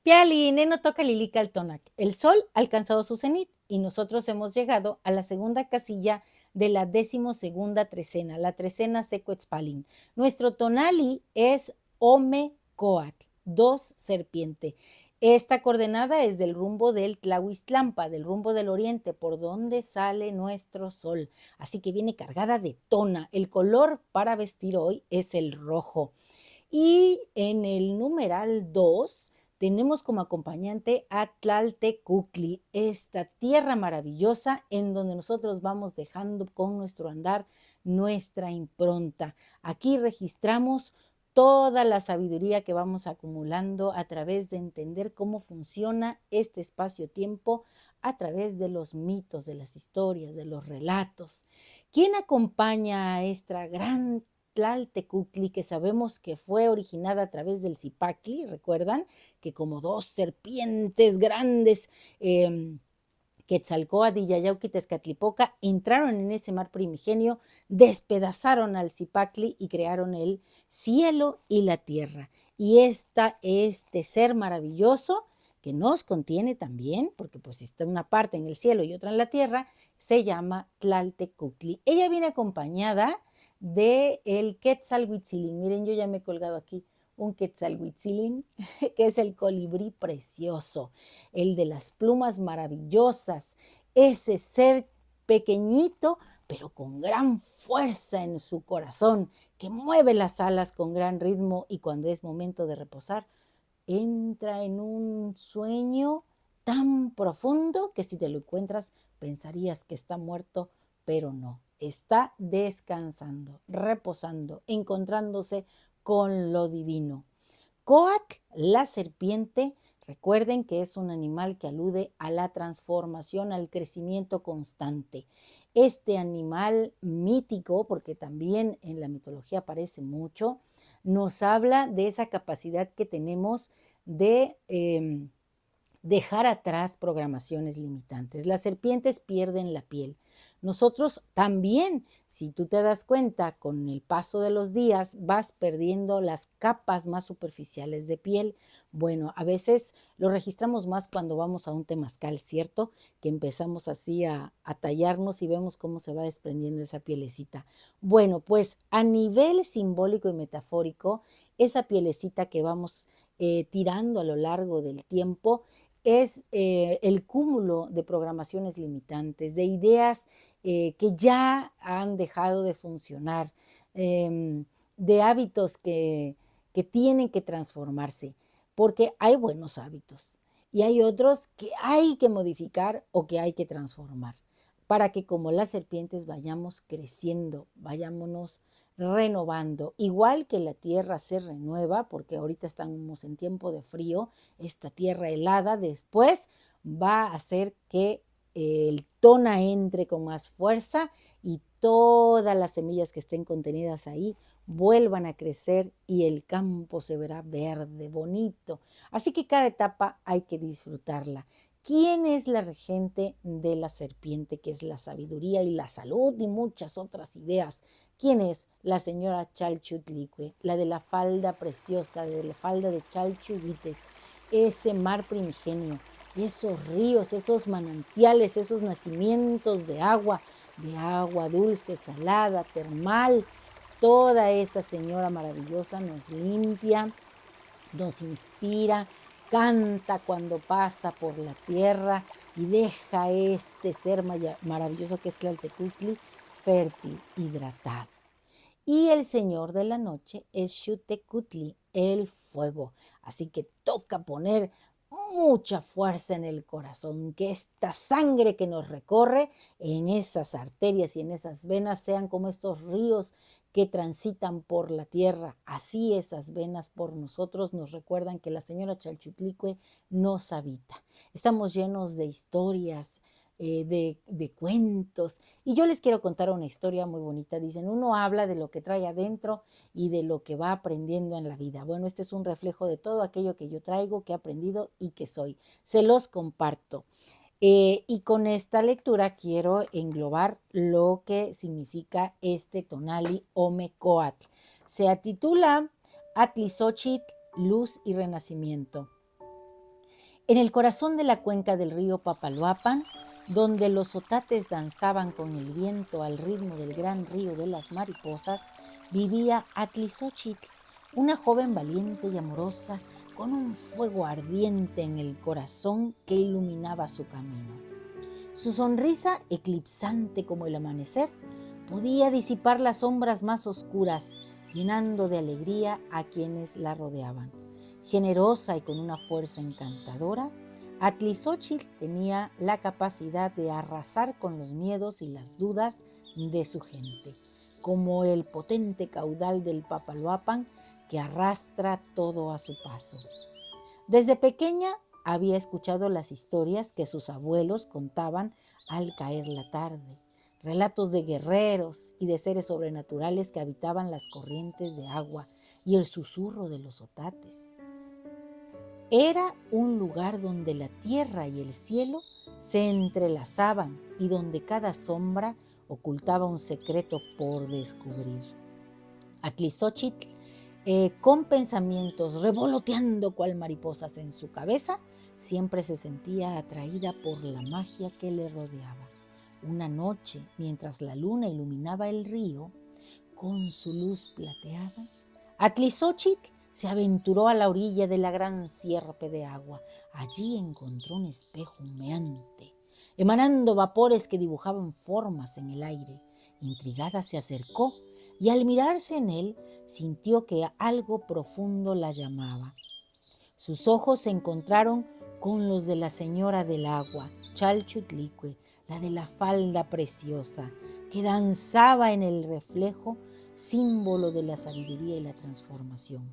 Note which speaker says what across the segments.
Speaker 1: Piali, Neno toca Lilica al Tonac. El sol ha alcanzado su cenit y nosotros hemos llegado a la segunda casilla de la 12ª trecena, la trecena Secoetzpalin. Nuestro tonali es Omecoatl, 2 serpiente. Esta coordenada es del rumbo del Tlahuistlampa, del rumbo del oriente, por donde sale nuestro sol. Así que viene cargada de tona. El color para vestir hoy es el rojo. Y en el numeral 2 tenemos como acompañante a Tlaltecuhtli, esta tierra maravillosa en donde nosotros vamos dejando con nuestro andar nuestra impronta. Aquí registramos toda la sabiduría que vamos acumulando a través de entender cómo funciona este espacio-tiempo a través de los mitos, de las historias, de los relatos. ¿Quién acompaña a esta gran Tlaltecuhtli, que sabemos que fue originada a través del Zipacli? Recuerdan que como dos serpientes grandes, Quetzalcóatl y Yayauqui Tezcatlipoca, entraron en ese mar primigenio, despedazaron al Zipacli y crearon el cielo y la tierra. Y este ser maravilloso que nos contiene también, porque pues está una parte en el cielo y otra en la tierra, se llama Tlaltecuhtli. Ella viene acompañada de el Quetzalhuitzilin. Miren, yo ya me he colgado aquí un Quetzalhuitzilin, que es el colibrí precioso, el de las plumas maravillosas, ese ser pequeñito, pero con gran fuerza en su corazón, que mueve las alas con gran ritmo y cuando es momento de reposar, entra en un sueño tan profundo que si te lo encuentras pensarías que está muerto, pero no, está descansando, reposando, encontrándose con lo divino. Coatl, la serpiente, recuerden que es un animal que alude a la transformación, al crecimiento constante. Este animal mítico, porque también en la mitología aparece mucho, nos habla de esa capacidad que tenemos de dejar atrás programaciones limitantes. Las serpientes pierden la piel. Nosotros también, si tú te das cuenta, con el paso de los días vas perdiendo las capas más superficiales de piel. Bueno, a veces lo registramos más cuando vamos a un temazcal, ¿cierto? Que empezamos así a tallarnos y vemos cómo se va desprendiendo esa pielecita. Bueno, pues a nivel simbólico y metafórico, esa pielecita que vamos tirando a lo largo del tiempo es el cúmulo de programaciones limitantes, de ideas que ya han dejado de funcionar, de hábitos que tienen que transformarse, porque hay buenos hábitos y hay otros que hay que modificar o que hay que transformar para que como las serpientes vayamos creciendo, vayámonos renovando, igual que la tierra se renueva, porque ahorita estamos en tiempo de frío, esta tierra helada después va a hacer que el tona entre con más fuerza y todas las semillas que estén contenidas ahí vuelvan a crecer y el campo se verá verde, bonito. Así que cada etapa hay que disfrutarla. ¿Quién es la regente de la serpiente, que es la sabiduría y la salud y muchas otras ideas? ¿Quién es? La señora Chalchutlicue, la de la falda preciosa, de la falda de Chalchuhuites, ese mar primigenio, esos ríos, esos manantiales, esos nacimientos de agua dulce, salada, termal. Toda esa señora maravillosa nos limpia, nos inspira, canta cuando pasa por la tierra y deja este ser maravilloso que es Tlaltecuhtli fértil, hidratado. Y el señor de la noche es Xiuhtecuhtli, el fuego. Así que toca poner mucha fuerza en el corazón, que esta sangre que nos recorre en esas arterias y en esas venas sean como estos ríos que transitan por la tierra. Así esas venas por nosotros nos recuerdan que la señora Chalchutlicue nos habita. Estamos llenos de historias, de cuentos. Y yo les quiero contar una historia muy bonita. Dicen, uno habla de lo que trae adentro y de lo que va aprendiendo en la vida. Bueno, este es un reflejo de todo aquello que yo traigo, que he aprendido y que soy. Se los comparto. Y con esta lectura quiero englobar lo que significa este tonali Omecoatl. Se titula Atlizochitl, luz y renacimiento. En el corazón de la cuenca del río Papaloapan, donde los otates danzaban con el viento al ritmo del gran río de las mariposas, vivía Atlixochitl, una joven valiente y amorosa, con un fuego ardiente en el corazón que iluminaba su camino. Su sonrisa, eclipsante como el amanecer, podía disipar las sombras más oscuras, llenando de alegría a quienes la rodeaban. Generosa y con una fuerza encantadora, Atlixochitl tenía la capacidad de arrasar con los miedos y las dudas de su gente, como el potente caudal del Papaloapan que arrastra todo a su paso. Desde pequeña había escuchado las historias que sus abuelos contaban al caer la tarde, relatos de guerreros y de seres sobrenaturales que habitaban las corrientes de agua y el susurro de los otates. Era un lugar donde la tierra y el cielo se entrelazaban y donde cada sombra ocultaba un secreto por descubrir. Atlixochitl, con pensamientos revoloteando cual mariposas en su cabeza, siempre se sentía atraída por la magia que le rodeaba. Una noche, mientras la luna iluminaba el río con su luz plateada, Atlixochitl se aventuró a la orilla de la gran sierpe de agua. Allí encontró un espejo humeante, emanando vapores que dibujaban formas en el aire. Intrigada se acercó y al mirarse en él sintió que algo profundo la llamaba. Sus ojos se encontraron con los de la señora del agua, Chalchutlicue, la de la falda preciosa, que danzaba en el reflejo, símbolo de la sabiduría y la transformación.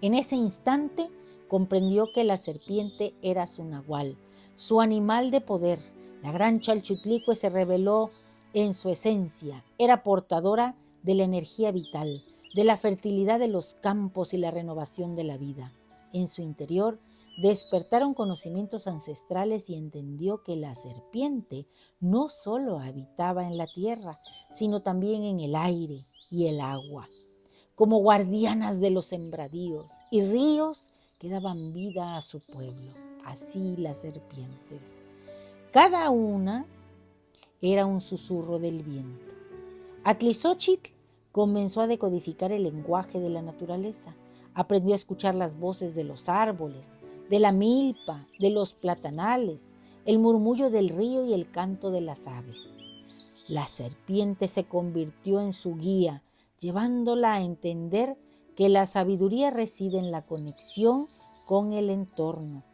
Speaker 1: En ese instante comprendió que la serpiente era su nahual, su animal de poder. La gran Chalchutlicue se reveló en su esencia, era portadora de la energía vital, de la fertilidad de los campos y la renovación de la vida. En su interior despertaron conocimientos ancestrales y entendió que la serpiente no solo habitaba en la tierra, sino también en el aire y el agua, como guardianas de los sembradíos y ríos que daban vida a su pueblo. Así las serpientes. Cada una era un susurro del viento. Atlixochitl comenzó a decodificar el lenguaje de la naturaleza. Aprendió a escuchar las voces de los árboles, de la milpa, de los platanales, el murmullo del río y el canto de las aves. La serpiente se convirtió en su guía, llevándola a entender que la sabiduría reside en la conexión con el entorno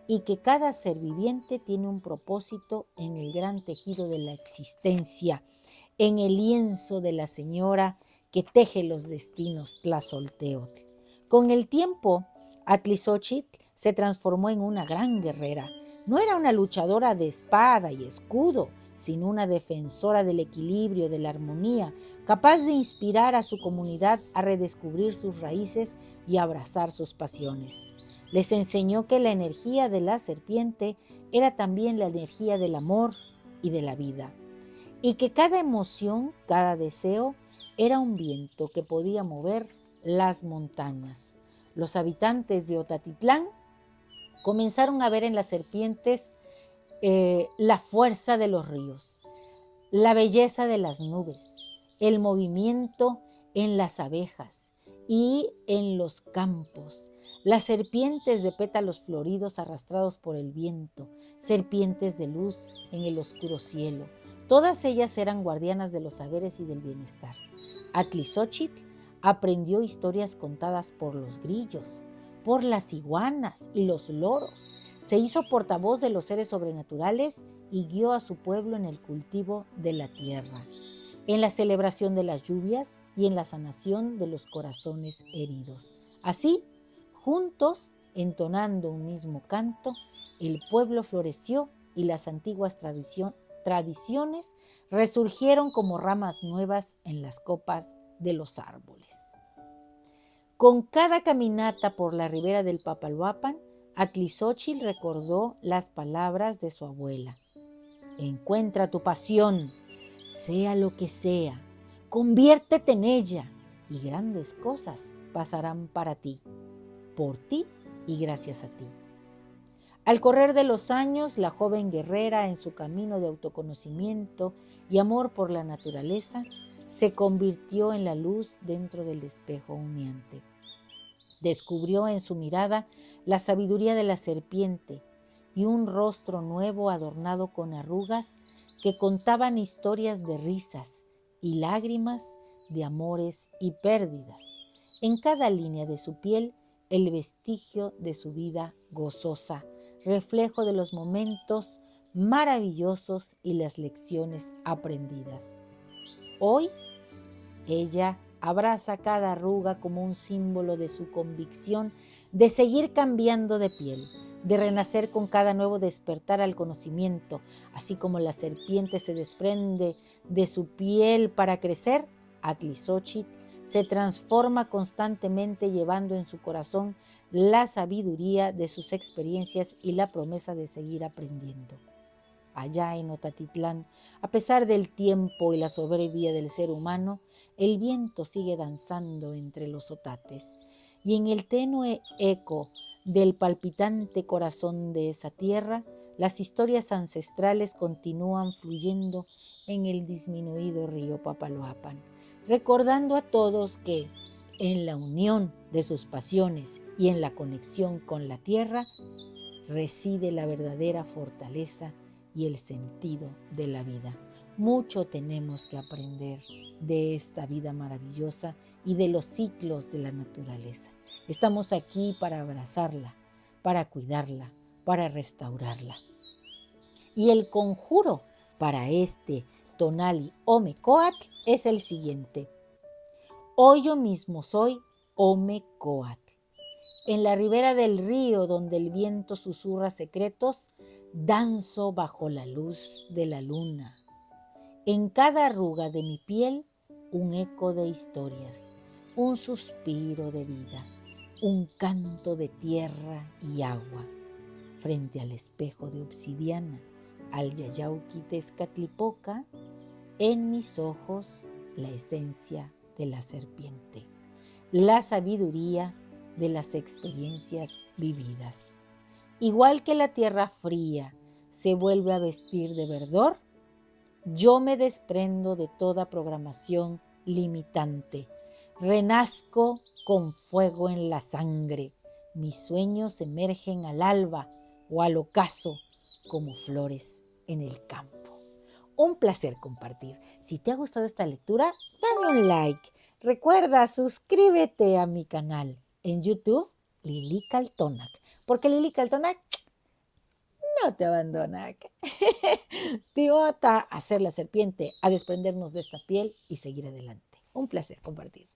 Speaker 1: y que cada ser viviente tiene un propósito en el gran tejido de la existencia, en el lienzo de la señora que teje los destinos Tlazolteotl. Con el tiempo, Atlixochitl se transformó en una gran guerrera. No era una luchadora de espada y escudo, sino una defensora del equilibrio, de la armonía, capaz de inspirar a su comunidad a redescubrir sus raíces y abrazar sus pasiones. Les enseñó que la energía de la serpiente era también la energía del amor y de la vida, y que cada emoción, cada deseo, era un viento que podía mover las montañas. Los habitantes de Otatitlán comenzaron a ver en las serpientes la fuerza de los ríos, la belleza de las nubes, el movimiento en las abejas y en los campos, las serpientes de pétalos floridos arrastrados por el viento, serpientes de luz en el oscuro cielo. Todas ellas eran guardianas de los saberes y del bienestar. Atlixochitl aprendió historias contadas por los grillos, por las iguanas y los loros. Se hizo portavoz de los seres sobrenaturales y guió a su pueblo en el cultivo de la tierra, en la celebración de las lluvias y en la sanación de los corazones heridos. Así, juntos, entonando un mismo canto, el pueblo floreció y las antiguas tradiciones resurgieron como ramas nuevas en las copas de los árboles. Con cada caminata por la ribera del Papaloapan, Atlixochitl recordó las palabras de su abuela. Encuentra tu pasión, sea lo que sea, conviértete en ella y grandes cosas pasarán para ti, por ti y gracias a ti. Al correr de los años, la joven guerrera, en su camino de autoconocimiento y amor por la naturaleza, se convirtió en la luz dentro del espejo humeante. Descubrió en su mirada la sabiduría de la serpiente y un rostro nuevo adornado con arrugas que contaban historias de risas y lágrimas, de amores y pérdidas. En cada línea de su piel, el vestigio de su vida gozosa, reflejo de los momentos maravillosos y las lecciones aprendidas. Hoy, ella abraza cada arruga como un símbolo de su convicción de seguir cambiando de piel, de renacer con cada nuevo despertar al conocimiento, así como la serpiente se desprende de su piel para crecer. Atlixochitl se transforma constantemente llevando en su corazón la sabiduría de sus experiencias y la promesa de seguir aprendiendo. Allá en Otatitlán, a pesar del tiempo y la soberbia del ser humano, el viento sigue danzando entre los otates, y en el tenue eco del palpitante corazón de esa tierra, las historias ancestrales continúan fluyendo en el disminuido río Papaloapan, recordando a todos que en la unión de sus pasiones y en la conexión con la tierra reside la verdadera fortaleza y el sentido de la vida. Mucho tenemos que aprender de esta vida maravillosa y de los ciclos de la naturaleza. Estamos aquí para abrazarla, para cuidarla, para restaurarla. Y el conjuro para este Tonali Omecoatl es el siguiente. Hoy yo mismo soy Omecoatl. En la ribera del río donde el viento susurra secretos, danzo bajo la luz de la luna. En cada arruga de mi piel, un eco de historias, un suspiro de vida, un canto de tierra y agua. Frente al espejo de obsidiana, al Yayauqui Tezcatlipoca, en mis ojos la esencia de la serpiente, la sabiduría de las experiencias vividas. Igual que la tierra fría se vuelve a vestir de verdor, yo me desprendo de toda programación limitante. Renazco con fuego en la sangre. Mis sueños emergen al alba o al ocaso como flores en el campo. Un placer compartir. Si te ha gustado esta lectura, dame un like. Recuerda, suscríbete a mi canal en YouTube, Lili Caltonac, porque Lili Caltonac no te abandona. Te bota a ser la serpiente, a desprendernos de esta piel y seguir adelante. Un placer compartir.